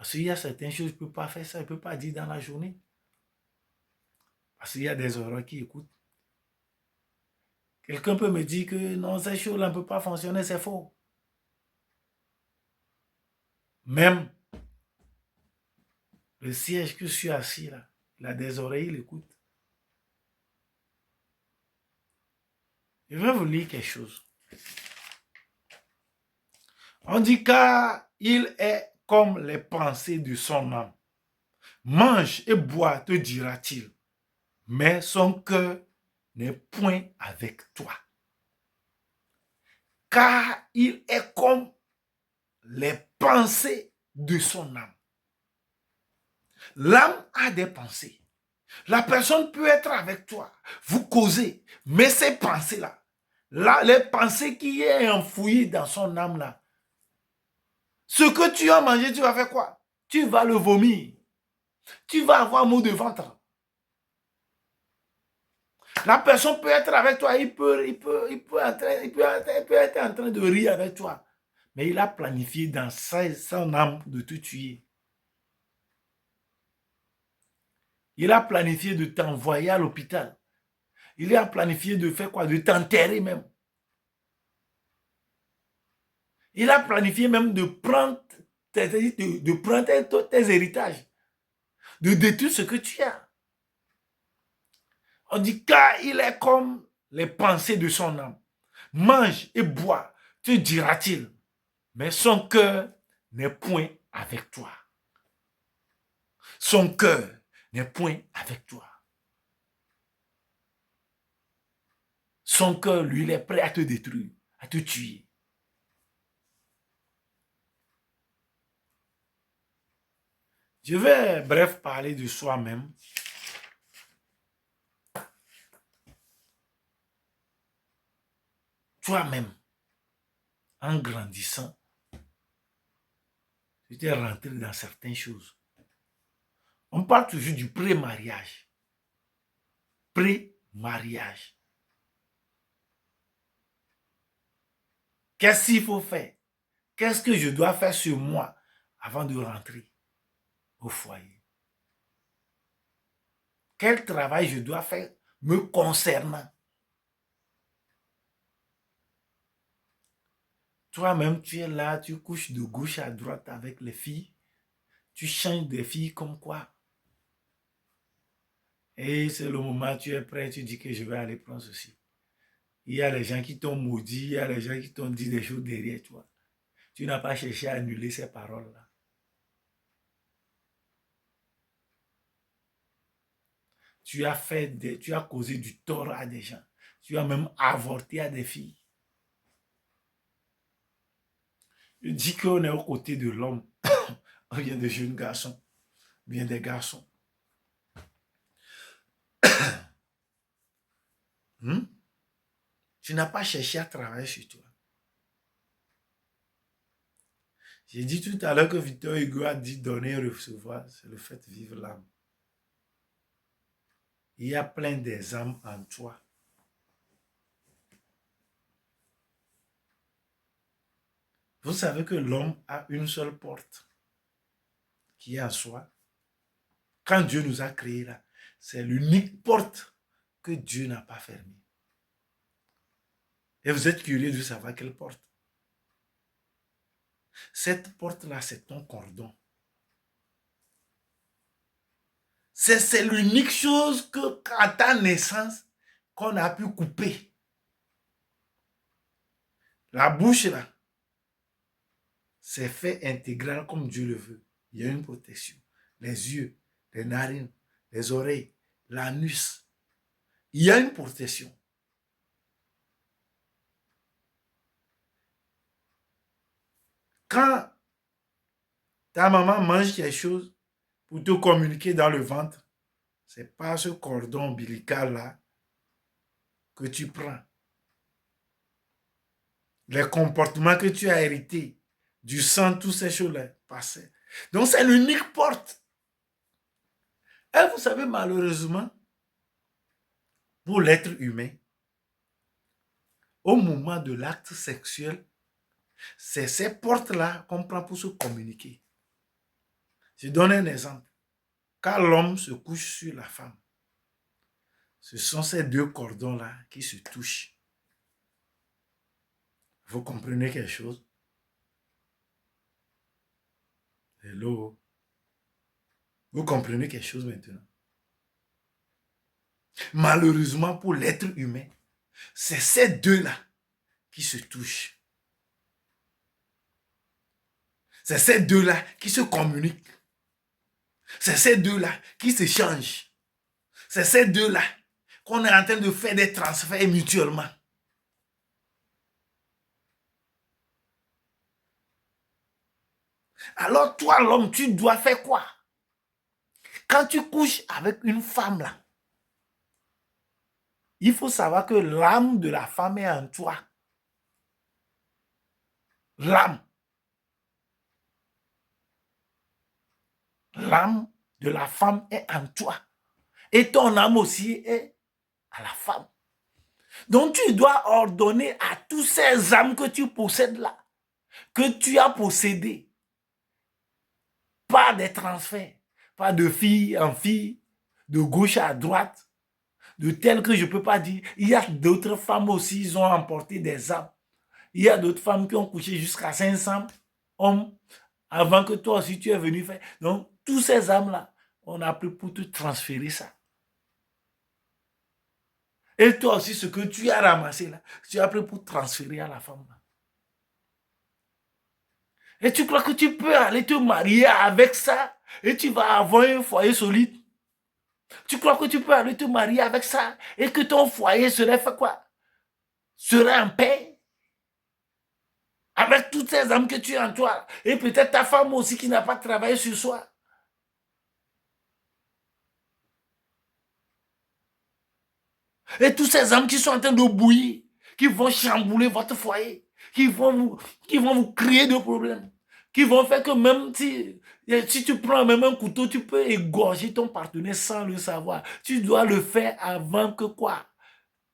Parce qu'il y a certaines choses, je ne peux pas faire ça, je ne peux pas dire dans la journée. Parce qu'il y a des oreilles qui écoutent. Quelqu'un peut me dire que non, ces choses-là ne peuvent pas fonctionner, c'est faux. Même le siège que je suis assis là, il a des oreilles, il écoute. Je vais vous lire quelque chose. On dit car il est comme les pensées de son âme. Mange et bois, te dira-t-il, mais son cœur n'est point avec toi. Car il est comme les pensées de son âme. L'âme a des pensées. La personne peut être avec toi, vous causez, mais ces pensées-là, les pensées qui est enfouies dans son âme-là, ce que tu as mangé, tu vas faire quoi? Tu vas le vomir. Tu vas avoir maux de ventre. La personne peut être avec toi, il peut être en train de rire avec toi. Mais il a planifié dans son âme de te tuer. Il a planifié de t'envoyer à l'hôpital. Il a planifié de faire quoi? De t'enterrer même. Il a planifié même de prendre tes héritages, de détruire ce que tu as. On dit car il est comme les pensées de son âme. Mange et bois, te dira-t-il, mais son cœur n'est point avec toi. Son cœur n'est point avec toi. Son cœur, lui, il est prêt à te détruire, à te tuer. Je vais, bref, parler de soi-même. Toi-même, en grandissant, tu t'es rentré dans certaines choses. On parle toujours du pré-mariage. Pré-mariage. Qu'est-ce qu'il faut faire? Qu'est-ce que je dois faire sur moi avant de rentrer au foyer? Quel travail je dois faire me concernant? Toi-même, tu es là, tu couches de gauche à droite avec les filles. Tu changes des filles comme quoi? Et c'est le moment, tu es prêt, tu dis que je vais aller prendre ceci. Il y a les gens qui t'ont maudit, il y a les gens qui t'ont dit des choses derrière toi. Tu n'as pas cherché à annuler ces paroles-là. Tu as causé du tort à des gens. Tu as même avorté à des filles. Je dis qu'on est aux côtés de l'homme. On vient de jeunes garçons, bien des garçons. Tu n'as pas cherché à travailler sur toi. J'ai dit tout à l'heure que Victor Hugo a dit donner et recevoir, c'est le fait de vivre l'âme. Il y a plein des âmes en toi. Vous savez que l'homme a une seule porte qui est en soi. Quand Dieu nous a créés là, c'est l'unique porte que Dieu n'a pas fermée. Et vous êtes curieux de savoir quelle porte. Cette porte-là, c'est ton cordon. C'est l'unique chose que, à ta naissance, qu'on a pu couper. La bouche, là, c'est fait intégral comme Dieu le veut. Il y a une protection. Les yeux, les narines, les oreilles, l'anus. Il y a une protection. Quand ta maman mange quelque chose pour te communiquer dans le ventre, c'est pas ce cordon ombilical-là que tu prends. Les comportements que tu as hérités, du sang, toutes ces choses-là passaient. Donc, c'est l'unique porte. Et vous savez, malheureusement, pour l'être humain, au moment de l'acte sexuel, c'est ces portes-là qu'on prend pour se communiquer. Je donne un exemple. Quand l'homme se couche sur la femme, ce sont ces deux cordons-là qui se touchent. Vous comprenez quelque chose? Hello? Vous comprenez quelque chose maintenant? Malheureusement pour l'être humain, c'est ces deux-là qui se touchent. C'est ces deux-là qui se communiquent. C'est ces deux-là qui s'échangent. C'est ces deux-là qu'on est en train de faire des transferts mutuellement. Alors toi, l'homme, tu dois faire quoi? Quand tu couches avec une femme là, il faut savoir que l'âme de la femme est en toi. L'âme. L'âme de la femme est en toi. Et ton âme aussi est à la femme. Donc tu dois ordonner à tous ces âmes que tu possèdes là, que tu as possédées, pas des transferts, pas de fille en fille, de gauche à droite, de tel que je ne peux pas dire. Il y a d'autres femmes aussi, ils ont emporté des âmes. Il y a d'autres femmes qui ont couché jusqu'à 500 hommes avant que toi aussi tu es venu faire. Donc, tous ces âmes-là, on a pris pour te transférer ça. Et toi aussi, ce que tu as ramassé là, tu as pris pour transférer à la femme. Là. Et tu crois que tu peux aller te marier avec ça et tu vas avoir un foyer solide? Tu crois que tu peux aller te marier avec ça et que ton foyer serait fait quoi? Serait en paix? Avec toutes ces âmes que tu as en toi. Et peut-être ta femme aussi qui n'a pas travaillé sur soi. Et tous ces âmes qui sont en train de bouillir, qui vont chambouler votre foyer, qui vont vous créer des problèmes, qui vont faire que même si tu prends même un couteau, tu peux égorger ton partenaire sans le savoir. Tu dois le faire avant que quoi?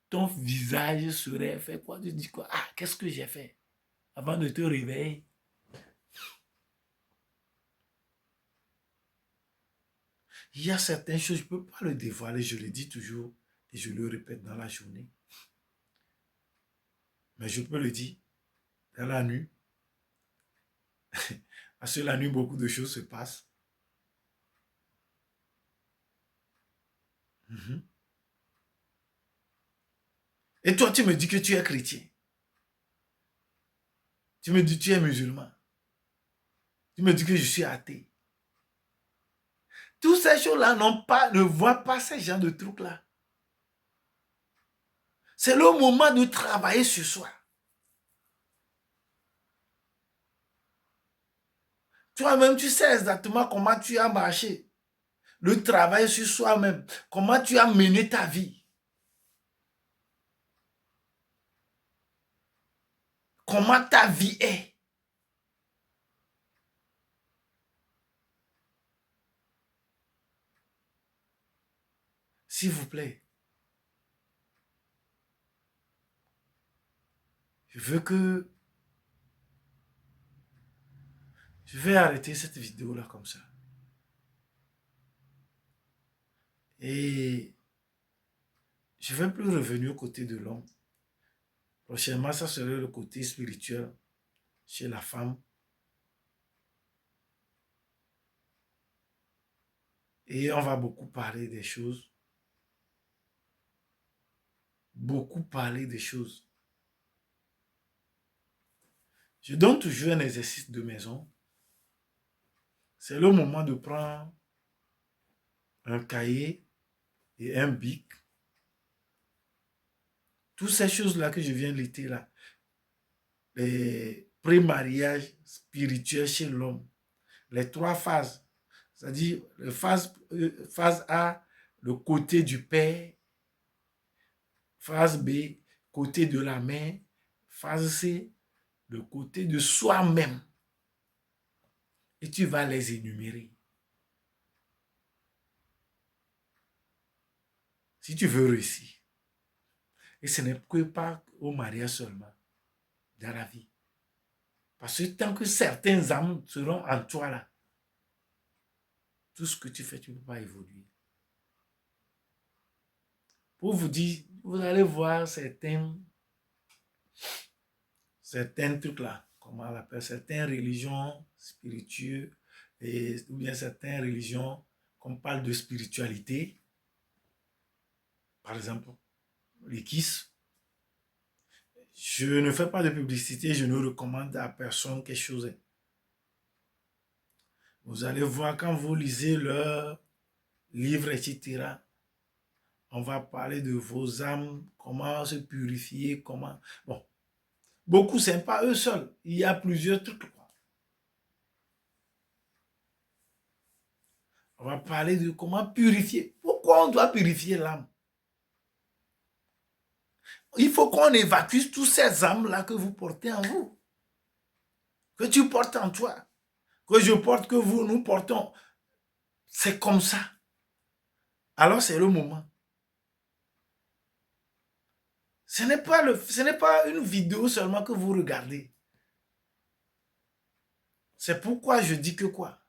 Ton visage serait fait quoi? Tu dis quoi? Ah, qu'est-ce que j'ai fait? Avant de te réveiller. Il y a certaines choses, je ne peux pas le dévoiler, je le dis toujours et je le répète dans la journée. Mais je peux le dire dans la nuit. Parce que la nuit, beaucoup de choses se passent. Mhm. Et toi, tu me dis que tu es chrétien. Tu me dis que tu es musulman. Tu me dis que je suis athée. Toutes ces choses-là ne voient pas ces gens de trucs-là. C'est le moment de travailler sur soi. Toi-même, tu sais exactement comment tu as marché. Le travail sur soi-même. Comment tu as mené ta vie. Comment ta vie est. S'il vous plaît. Je vais arrêter cette vidéo-là comme ça. Et je ne vais plus revenir au côté de l'homme. Prochainement, ça serait le côté spirituel chez la femme. Et on va beaucoup parler des choses. Beaucoup parler des choses. Je donne toujours un exercice de maison. C'est le moment de prendre un cahier et un bic. Toutes ces choses-là que je viens de lister là, les pré-mariages spirituels chez l'homme, les trois phases, c'est-à-dire phase A, le côté du père, phase B, côté de la mère, phase C, le côté de soi-même. Et tu vas les énumérer. Si tu veux réussir. Et ce n'est que pas au mariage seulement, dans la vie. Parce que tant que certaines âmes seront en toi là, tout ce que tu fais, tu ne peux pas évoluer. Pour vous dire, vous allez voir certains trucs là, comment on appelle, certaines religions spirituelles, ou bien certaines religions, qu'on parle de spiritualité, par exemple, les KISS. Je ne fais pas de publicité, je ne recommande à personne quelque chose. Vous allez voir quand vous lisez leurs livres, etc., on va parler de vos âmes, comment se purifier, comment... Bon, beaucoup, ce n'est pas eux seuls. Il y a plusieurs trucs. On va parler de comment purifier. Pourquoi on doit purifier l'âme? Il faut qu'on évacue toutes ces âmes-là que vous portez en vous. Que tu portes en toi. Que je porte, que vous, nous portons. C'est comme ça. Alors c'est le moment. Ce n'est pas une vidéo seulement que vous regardez. C'est pourquoi je dis que quoi?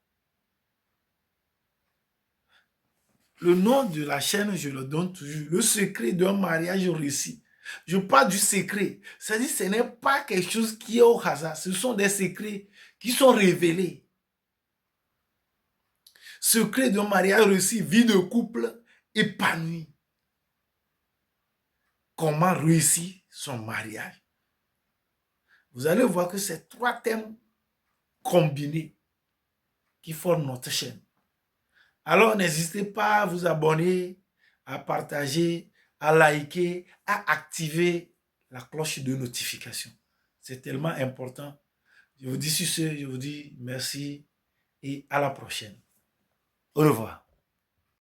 Le nom de la chaîne, je le donne toujours. Le secret d'un mariage réussi. Je parle du secret. C'est-à-dire ce n'est pas quelque chose qui est au hasard. Ce sont des secrets qui sont révélés. Secret d'un mariage réussi, vie de couple épanoui. Comment réussir son mariage? Vous allez voir que c'est 3 thèmes combinés qui forment notre chaîne. Alors, n'hésitez pas à vous abonner, à partager, à liker, à activer la cloche de notification. C'est tellement important. Je vous dis sur ce, je vous dis merci et à la prochaine. Au revoir.